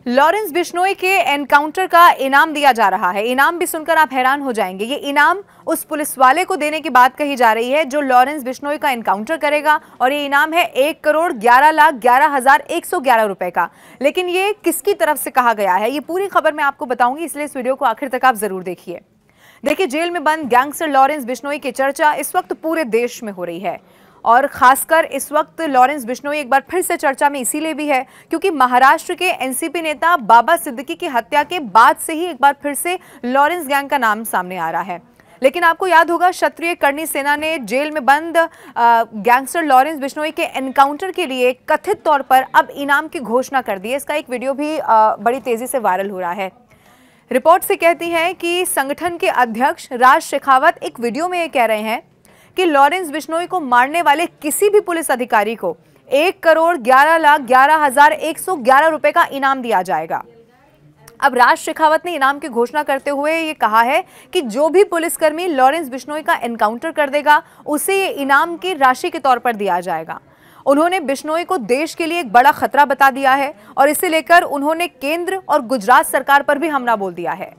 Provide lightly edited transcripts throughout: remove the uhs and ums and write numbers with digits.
Lawrence Bishnoi के encounter का इनाम दिया जा रहा है। इनाम भी सुनकर आप हैरान हो जाएंगे। ये इनाम उस पुलिस वाले को देने की बात कही जा रही है जो लॉरेंस बिश्नोई का एनकाउंटर करेगा, और ये इनाम है 1,11,11,111 रुपए का। लेकिन ये किसकी तरफ से कहा गया है, ये पूरी खबर मैं आपको बताऊंगी, इसलिए इस वीडियो को आखिर तक आप जरूर देखिए। देखिए, जेल में बंद गैंगस्टर लॉरेंस बिश्नोई की चर्चा इस वक्त पूरे देश में हो रही है, और खासकर इस वक्त लॉरेंस बिश्नोई एक बार फिर से चर्चा में इसीलिए भी है क्योंकि महाराष्ट्र के एनसीपी नेता बाबा सिद्दीकी की हत्या के बाद से ही एक बार फिर से लॉरेंस गैंग का नाम सामने आ रहा है। लेकिन आपको याद होगा, क्षत्रिय करनी सेना ने जेल में बंद गैंगस्टर लॉरेंस बिश्नोई के एनकाउंटर के लिए कथित तौर पर अब इनाम की घोषणा कर दी है। इसका एक वीडियो भी बड़ी तेजी से वायरल हो रहा है। रिपोर्ट से कहती है कि संगठन के अध्यक्ष राज शेखावत एक वीडियो में ये कह रहे हैं कि लॉरेंस बिश्नोई को मारने वाले किसी भी पुलिस अधिकारी को 1,11,11,111 रुपए का इनाम दिया जाएगा। अब राज शेखावत ने इनाम की घोषणा करते हुए ये कहा है कि जो भी पुलिसकर्मी लॉरेंस बिश्नोई का एनकाउंटर कर देगा उसे ये इनाम की राशि के तौर पर दिया जाएगा। उन्होंने बिश्नोई को देश के लिए एक बड़ा खतरा बता दिया है, और इसे लेकर उन्होंने केंद्र और गुजरात सरकार पर भी हमला बोल दिया है।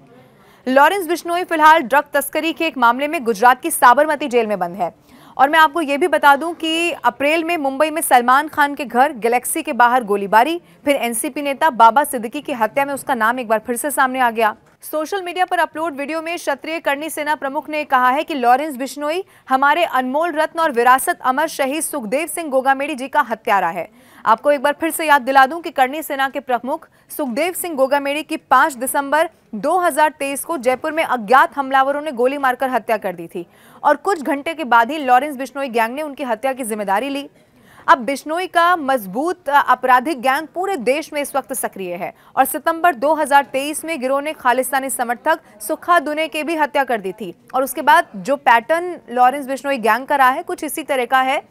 लॉरेंस बिश्नोई फिलहाल ड्रग तस्करी के एक मामले में गुजरात की साबरमती जेल में बंद है। और मैं आपको यह भी बता दूं कि अप्रैल में मुंबई में सलमान खान के घर गैलेक्सी के बाहर गोलीबारी, फिर एनसीपी नेता बाबा सिद्दीकी की हत्या में उसका नाम एक बार फिर से सामने आ गया। सोशल मीडिया पर अपलोड वीडियो में क्षत्रिय करनी सेना प्रमुख ने कहा है कि लॉरेंस बिश्नोई हमारे अनमोल रत्न और विरासत अमर शहीद सुखदेव सिंह गोगामेड़ी जी का हत्यारा है। आपको एक बार फिर से याद दिला दूं कि करनी सेना के प्रमुख सुखदेव सिंह गोगामेड़ी की 5 दिसंबर 2023 को जयपुर में अज्ञात हमलावरों ने गोली मारकर हत्या कर दी थी, और कुछ घंटे के बाद ही लॉरेंस बिश्नोई गैंग ने उनकी हत्या की जिम्मेदारी ली। अब बिश्नोई का मजबूत आपराधिक गैंग पूरे देश में इस वक्त सक्रिय है, और सितंबर 2023 में गिरोह ने खालिस्तानी समर्थक सुखा दुने की भी हत्या कर दी थी। और उसके बाद जो पैटर्न लॉरेंस बिश्नोई गैंग का रहा है कुछ इसी तरह का है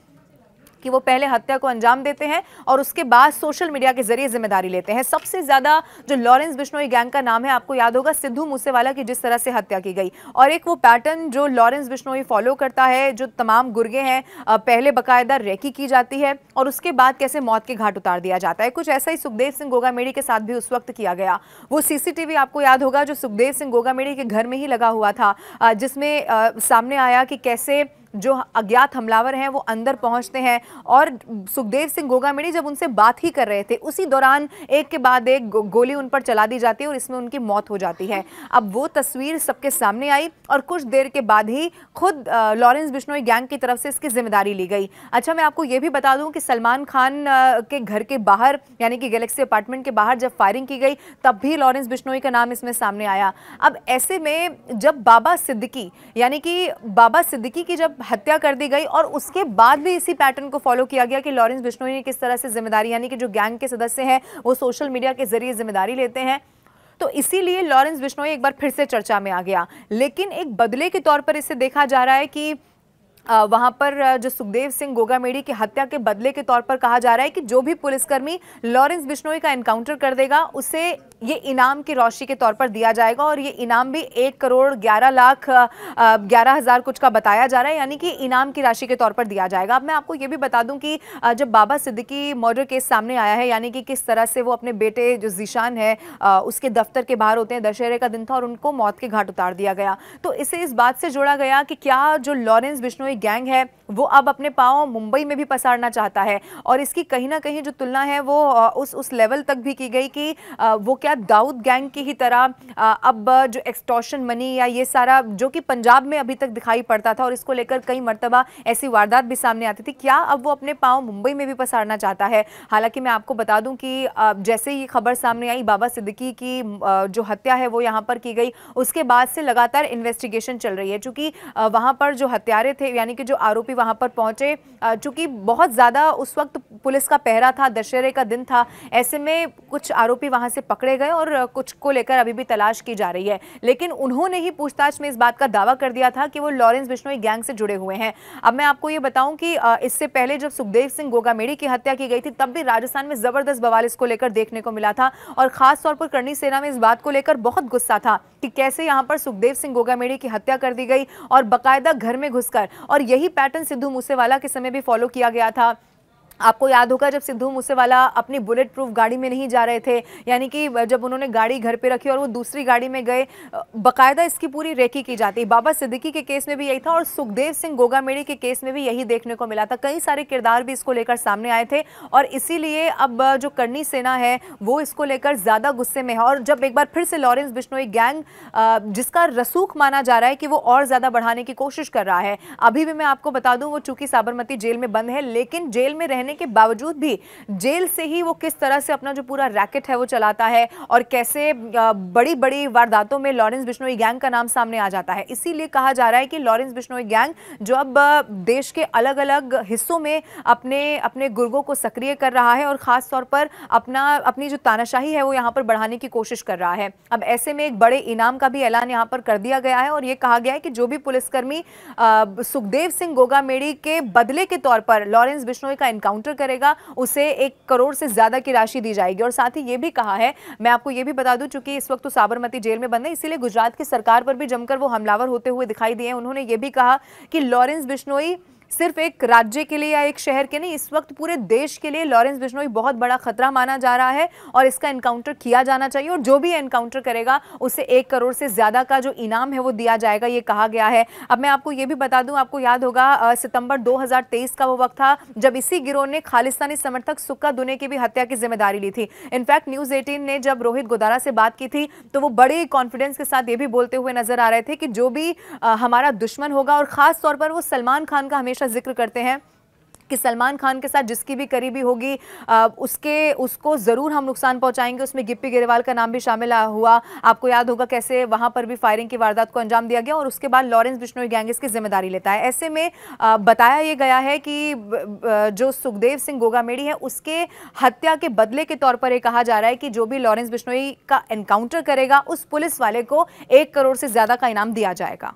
कि वो पहले हत्या को अंजाम देते हैं और उसके बाद सोशल मीडिया के जरिए जिम्मेदारी लेते हैं। सबसे ज्यादा जो लॉरेंस बिश्नोई गैंग का नाम है, आपको याद होगा सिद्धू मूसेवाला की जिस तरह से हत्या की गई, और एक वो पैटर्न जो लॉरेंस बिश्नोई फॉलो करता है, जो तमाम गुर्गे हैं पहले बकायदा रेकी की जाती है और उसके बाद कैसे मौत के घाट उतार दिया जाता है। कुछ ऐसा ही सुखदेव सिंह गोगामेड़ी के साथ भी उस वक्त किया गया। वो सीसीटीवी आपको याद होगा जो सुखदेव सिंह गोगामेड़ी के घर में ही लगा हुआ था, जिसमें सामने आया कि कैसे जो अज्ञात हमलावर हैं वो अंदर पहुंचते हैं, और सुखदेव सिंह गोगामेड़ी जब उनसे बात ही कर रहे थे उसी दौरान एक के बाद एक गोली उन पर चला दी जाती है और इसमें उनकी मौत हो जाती है। अब वो तस्वीर सबके सामने आई और कुछ देर के बाद ही खुद लॉरेंस बिश्नोई गैंग की तरफ से इसकी जिम्मेदारी ली गई। अच्छा, मैं आपको ये भी बता दूं कि सलमान खान के घर के बाहर यानी कि गैलेक्सी अपार्टमेंट के बाहर जब फायरिंग की गई तब भी लॉरेंस बिश्नोई का नाम इसमें सामने आया। अब ऐसे में जब बाबा सिद्दीकी यानी कि बाबा सिद्दीकी की जब हत्या कर दी गई और उसके बाद भी इसी पैटर्न को फॉलो किया गया कि लॉरेंस बिश्नोई ने किस तरह से जिम्मेदारी यानी कि जो गैंग के सदस्य हैं वो सोशल मीडिया के जरिए जिम्मेदारी लेते हैं, तो इसीलिए लॉरेंस बिश्नोई एक बार फिर से चर्चा में आ गया। लेकिन एक बदले के तौर पर इसे देखा जा रहा है कि वहां पर जो सुखदेव सिंह गोगामेड़ी की हत्या के बदले के तौर पर कहा जा रहा है कि जो भी पुलिसकर्मी लॉरेंस बिश्नोई का एनकाउंटर कर देगा उसे ये इनाम की राशि के तौर पर दिया जाएगा, और ये इनाम भी 1,11,11,000 कुछ का बताया जा रहा है, यानी कि इनाम की राशि के तौर पर दिया जाएगा। अब मैं आपको ये भी बता दूं कि जब बाबा सिद्दीकी मर्डर केस सामने आया है, यानी कि किस तरह से वो अपने बेटे जो जीशान है उसके दफ्तर के बाहर होते हैं, दशहरे का दिन था और उनको मौत के घाट उतार दिया गया, तो इसे इस बात से जोड़ा गया कि क्या जो लॉरेंस बिश्नोई गैंग है वो अब अपने पांव मुंबई में भी पसारना चाहता है, और इसकी कहीं ना कहीं जो तुलना है वो उस लेवल तक भी की गई कि वो क्या दाऊद गैंग की ही तरह अब जो एक्सटॉर्शन मनी या ये सारा जो कि पंजाब में अभी तक दिखाई पड़ता था और इसको लेकर कई मर्तबा ऐसी वारदात भी सामने आती थी, क्या अब वो अपने पांव मुंबई में भी पसारना चाहता है। हालांकि मैं आपको बता दूं कि जैसे ही खबर सामने आई बाबा सिद्दीकी की जो हत्या है वो यहाँ पर की गई, उसके बाद से लगातार इन्वेस्टिगेशन चल रही है। चूंकि वहां पर जो हत्यारे थे यानी कि जो आरोपी वहां पर पहुंचे, चूंकि बहुत ज्यादा उस वक्त पुलिस का पहरा था, दशहरे का दिन था, ऐसे में कुछ आरोपी वहां से पकड़े गए और कुछ को लेकर अभी भी तलाश की जा रही है। लेकिन उन्होंने ही पूछताछ में इस बात का दावा कर दिया था कि वो लॉरेंस बिश्नोई गैंग से जुड़े हुए हैं। अब मैं आपको ये बताऊं कि इससे पहले जब सुखदेव सिंह गोगामेड़ी की हत्या की गई थी तब भी राजस्थान में जबरदस्त बवाल इसको लेकर देखने को मिला था, और खास तौर पर करनी सेना में इस बात को लेकर बहुत गुस्सा था कि कैसे यहाँ पर सुखदेव सिंह गोगामेड़ी की हत्या कर दी गई और बाकायदा घर में घुसकर, और यही पैटर्न सिद्धू मूसेवाला के समय भी फॉलो किया गया था आपको याद होगा जब सिद्धू मूसेवाला अपनी बुलेट प्रूफ गाड़ी में नहीं जा रहे थे, यानी कि जब उन्होंने गाड़ी घर पे रखी और वो दूसरी गाड़ी में गए, बकायदा इसकी पूरी रेकी की जाती। बाबा सिद्दीकी के केस में भी यही था और सुखदेव सिंह गोगामेड़ी के केस में भी यही देखने को मिला था। कई सारे किरदार भी इसको लेकर सामने आए थे और इसीलिए अब जो करनी सेना है वो इसको लेकर ज्यादा गुस्से में है। और जब एक बार फिर से लॉरेंस बिश्नोई गैंग, जिसका रसूख माना जा रहा है कि वो और ज्यादा बढ़ाने की कोशिश कर रहा है, अभी भी मैं आपको बता दूं वो चूंकि साबरमती जेल में बंद है, लेकिन जेल में रहने के बावजूद भी जेल से ही वो किस तरह से अपना जो पूरा रैकेट है वो चलाता है और कैसे बड़ी बड़ी वारदातों में लॉरेंस बिश्नोई गैंग का नाम सामने आ जाता है। इसीलिए कहा जा रहा है कि लॉरेंस बिश्नोई गैंग जो अब देश के अलग अलग हिस्सों में अपने अपने गुर्गों को सक्रिय कर रहा है और खास तौर पर अपनी जो तानाशाही है वो यहाँ पर बढ़ाने की कोशिश कर रहा है। अब ऐसे में एक बड़े इनाम का भी ऐलान यहाँ पर कर दिया गया है और ये कहा गया है कि जो भी पुलिसकर्मी सुखदेव सिंह गोगामेड़ी के बदले के तौर पर लॉरेंस बिश्नोई का एनकाउंटर करेगा उसे 1 करोड़ से ज्यादा की राशि दी जाएगी। और साथ ही ये भी कहा है, मैं आपको ये भी बता दूं, चूंकि इस वक्त तो साबरमती जेल में बंद है, इसीलिए गुजरात की सरकार पर भी जमकर वो हमलावर होते हुए दिखाई दिए। उन्होंने ये भी कहा कि लॉरेंस बिश्नोई सिर्फ एक राज्य के लिए या एक शहर के नहीं, इस वक्त पूरे देश के लिए लॉरेंस बिश्नोई बहुत बड़ा खतरा माना जा रहा है और इसका एनकाउंटर किया जाना चाहिए और जो भी एनकाउंटर करेगा उसे 1 करोड़ से ज्यादा का जो इनाम है वो दिया जाएगा, ये कहा गया है। अब मैं आपको ये भी बता दूं, आपको याद होगा सितंबर 2023 का वो वक्त था जब इसी गिरोह ने खालिस्तानी समर्थक सुक्का दुने की भी हत्या की जिम्मेदारी ली थी। इनफैक्ट न्यूज 18 ने जब रोहित गोदारा से बात की थी तो वो बड़े कॉन्फिडेंस के साथ ये भी बोलते हुए नजर आ रहे थे कि जो भी हमारा दुश्मन होगा, और खास तौर पर वो सलमान खान का हमेशा जिक्र करते हैं कि सलमान खान के साथ जिसकी भी करीबी होगी उसको जरूर हम नुकसान पहुंचाएंगे। उसमें गिप्पी गिरेवाल का नाम भी शामिल हुआ। आपको याद होगा कैसे वहां पर भी फायरिंग की वारदात को अंजाम दिया गया और उसके बाद लॉरेंस बिश्नोई गैंग इसकी जिम्मेदारी लेता है। ऐसे में बताया यह गया है कि जो सुखदेव सिंह गोगामेड़ी है उसके हत्या के बदले के तौर पर यह कहा जा रहा है कि जो भी लॉरेंस बिश्नोई का एनकाउंटर करेगा उस पुलिस वाले को 1 करोड़ से ज्यादा का इनाम दिया जाएगा।